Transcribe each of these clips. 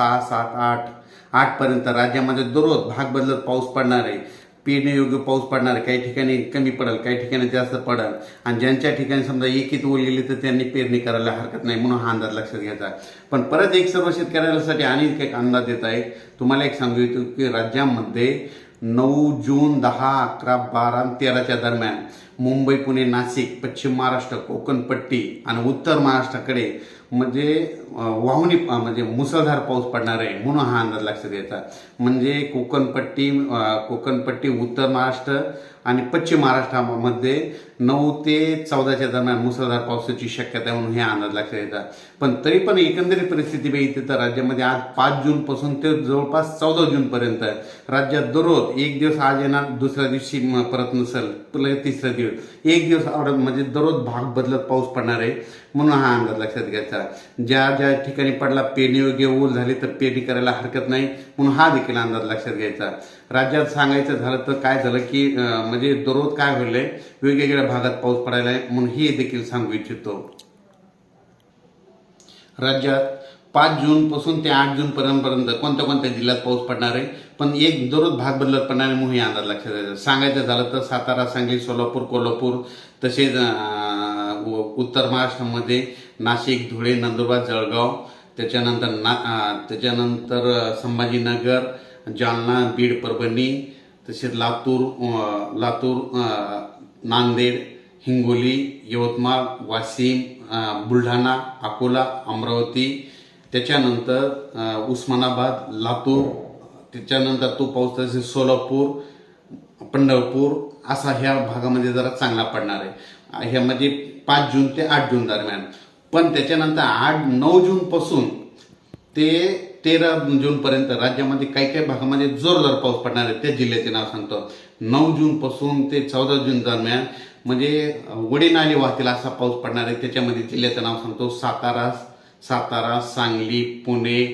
6, 7, 8 पर्यंत राज्यामध्ये दररोज भाग बदलत पाऊस पडणार आहे. पेरण्यायोग्य पाऊस पडणार आहे. काही ठिकाणी कमी पडेल, काही ठिकाणी जास्त पडेल. आणि ज्यांच्या ठिकाणी समजा एकीत ओढलेली तर त्यांनी पेरणी करायला हरकत नाही, म्हणून हा अंदाज लक्षात घ्यायचा. पण परत एक सर्व शेतकऱ्यांसाठी आणि एक अंदाज देत आहे. तुम्हाला एक सांगू इच्छितो की राज्यामध्ये 9 जून, 10, 11, 12 आणि 13च्या दरम्यान मुंबई, पुणे, नाशिक, पश्चिम महाराष्ट्र, कोकणपट्टी आणि उत्तर महाराष्ट्राकडे म्हणजे वाहुणी म्हणजे मुसळधार पाऊस पडणार आहे, म्हणून हा अंदाज लक्षात घ्यायचा. म्हणजे कोकणपट्टी, उत्तर महाराष्ट्र आणि पश्चिम महाराष्ट्रामध्ये 9 ते 14च्या दरम्यान मुसळधार पावसाची शक्यता आहे, म्हणून हे अंदाज लक्षात घ्यायचा. पण तरी पण एकंदरीत परिस्थिती बघितली तर राज्यामध्ये आज 5 जून पासून ते जवळपास 14 जून पर्यंत राज्यात दररोज एक दिवस आज येणार, दुसऱ्या दिवशी परत नसेल, तिसऱ्या दिवस एक दिवस म्हणजे दररोज भाग बदलत पाऊस पडणार आहे, म्हणून हा अंदाज लक्षात घ्यायचा. ज्या ज्या ठिकाणी पडला पेरणीयोग्य ओल झाली तर पेरणी करायला हरकत नाही, म्हणून हा देखील अंदाज लक्षात घ्यायचा. राज्यात सांगायचं झालं तर काय झालं की म्हणजे दररोज काय होईल, वेगवेगळ्या भागात पाऊस पडायला आहे, म्हणून हे देखील सांगू इच्छितो. राज्यात 5 जून पासून ते 8 जून पर्यंत कोणत्या कोणत्या जिल्ह्यात पाऊस पडणार आहे, पण एक दररोज भाग बदलत पडणार आहे, म्हणून हे अंदाज लक्षात घ्यायचा. सांगायचं झालं तर सातारा, सांगली, सोलापूर, कोल्हापूर, तसेच उत्तर महाराष्ट्रामध्ये नाशिक, धुळे, नंदुरबार, जळगाव, त्याच्यानंतर संभाजीनगर, जालना, बीड, परभणी, तसेच लातूर, नांदेड, हिंगोली, यवतमाळ, वाशिम, बुलढाणा, अकोला, अमरावती, त्याच्यानंतर उस्मानाबाद, लातूर, त्याच्यानंतर तो पाऊस तसेच सोलापूर, पंढरपूर असा ह्या भागामध्ये जरा चांगला पडणार आहे. ह्यामध्ये 5 जून ते 8 जून दरम्यान. पण त्याच्यानंतर 9 जून पासून ते 13 जून पर्यंत राज्यामध्ये काही काही भागामध्ये जोरदार पाऊस पडणार आहे. त्या जिल्ह्याचे नाव सांगतो. 9 जून पासून ते 14 जून दरम्यान म्हणजे वडी नाली वाहतील असा पाऊस पडणार आहे. त्याच्यामध्ये जिल्ह्याचं नाव सांगतो. सातारा, सांगली, पुणे,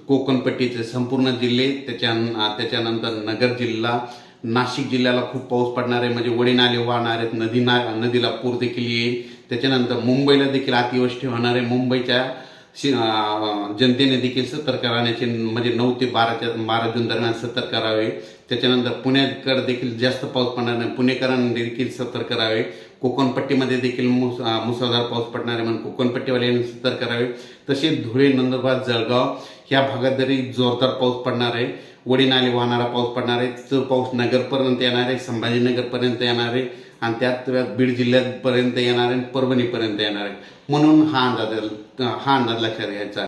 कोकणपट्टीचे संपूर्ण जिल्हे, त्याच्यानंतर नगर जिल्हा, नाशिक जिल्ह्याला खूप पाऊस पडणार आहे, म्हणजे वडी नाले वाहणार आहेत, नदीला पूर देखील येईल. त्याच्यानंतर मुंबईला देखील अतिवृष्टी होणार आहे. मुंबईच्या जनतेने देखील सतर्क राहण्याचे म्हणजे 9 ते 12 जून दरम्यान सतर्क राहावे. त्याच्यानंतर पुण्याकडे देखील जास्त पाऊस पडणार नाही, पुणेकरांनी देखील सतर्क राहावे. कोकणपट्टीमध्ये देखील मुसळधार पाऊस पडणार आहे, म्हणून कोकणपट्टीवाल्यांनी सतर्क राहावे. तसेच धुळे, नंदुरबार, जळगाव ह्या भागात जरी जोरदार पाऊस पडणार आहे, वडी नाले वाहणारा पाऊस पडणार आहे. तो पाऊस नगरपर्यंत येणार आहे, संभाजीनगरपर्यंत येणार आहे आणि त्यात बीड जिल्ह्यापर्यंत येणार आहे, परभणीपर्यंत येणार आहे, म्हणून हा अंदाज लक्षात घ्यायचा.